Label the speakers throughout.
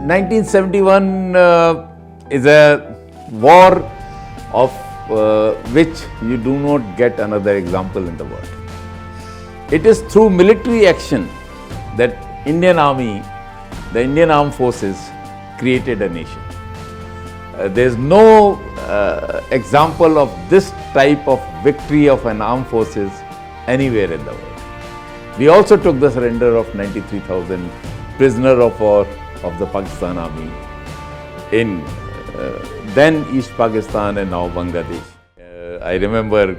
Speaker 1: 1971 is a war of which you do not get another example in the world. It is through military action that Indian Army, the Indian Armed Forces created a nation. There is no example of this type of victory of an armed forces anywhere in the world. We also took the surrender of 93,000 prisoner of war of the Pakistan Army in then East Pakistan and now Bangladesh. I remember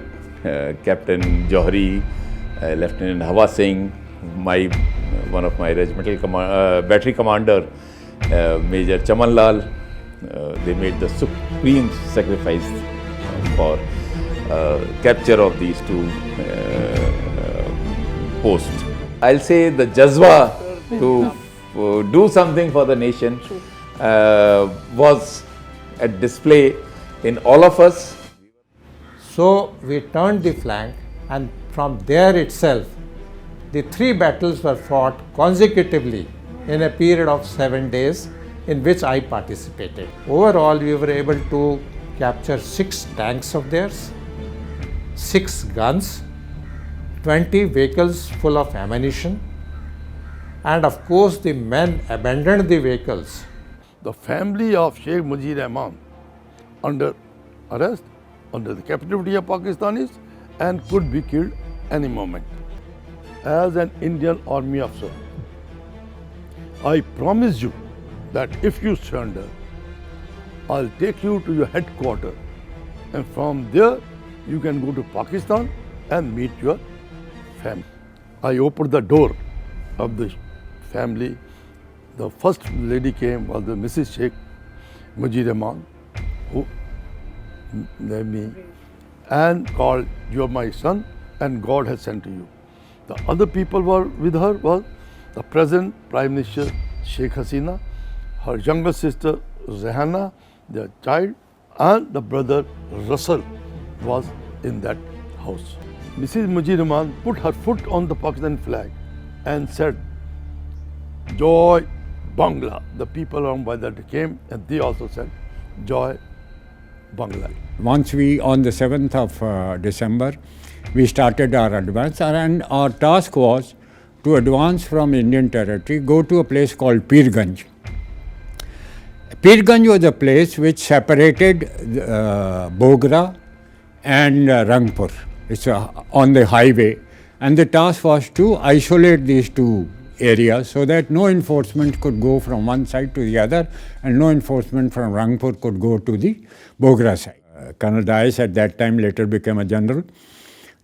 Speaker 1: Captain Johri, Lieutenant Hawa Singh, one of my regimental battery commander, Major Chaman Lal. They made the supreme sacrifice for capture of these two posts. I'll say the jazba to do something for the nation was at display in all of us.
Speaker 2: So we turned the flank, and from there itself the 3 battles were fought consecutively in a period of 7 days, in which I participated. Overall, we were able to capture 6 tanks of theirs, 6 guns, 20 vehicles full of ammunition, and of course the men abandoned the vehicles.
Speaker 3: The family of Sheikh Mujib Rahman under arrest, under the captivity of Pakistanis, and could be killed any moment. As an Indian Army officer, I promise you that if you surrender, I'll take you to your headquarters, and from there you can go to Pakistan and meet your family. I opened the door of the family. The first lady came was the Mrs. Sheikh Mujib Rahman, who named me and called, "You are my son and God has sent to you." The other people were with her was the present Prime Minister Sheikh Hasina, her younger sister Rehana, their child, and the brother Russell was in that house. Mrs. Mujib Rahman put her foot on the Pakistan flag and said, "Joy Bangla." The people around by that came and they also said, "Joy Bangla."
Speaker 4: Once on the 7th of December, we started our advance, and our task was to advance from Indian territory, go to a place called Pirganj. Pirganj was a place which separated Bogra and Rangpur. It's on the highway, and the task was to isolate these two areas so that no enforcement could go from one side to the other, and no enforcement from Rangpur could go to the Bogra side. Colonel Dias at that time later became a general.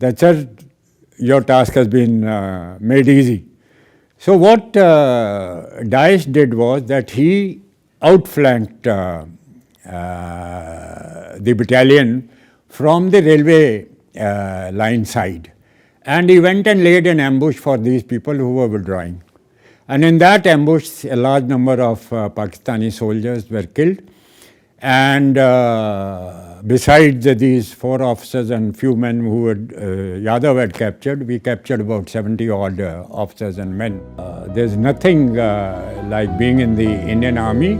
Speaker 4: That said, your task has been made easy. So what Dias did was that he outflanked the battalion from the railway line side, and he went and laid an ambush for these people who were withdrawing. And in that ambush, a large number of Pakistani soldiers were killed, and besides these 4 officers and few men who Yadav had captured, we captured about 70 odd officers and men. There's nothing like being in the Indian Army.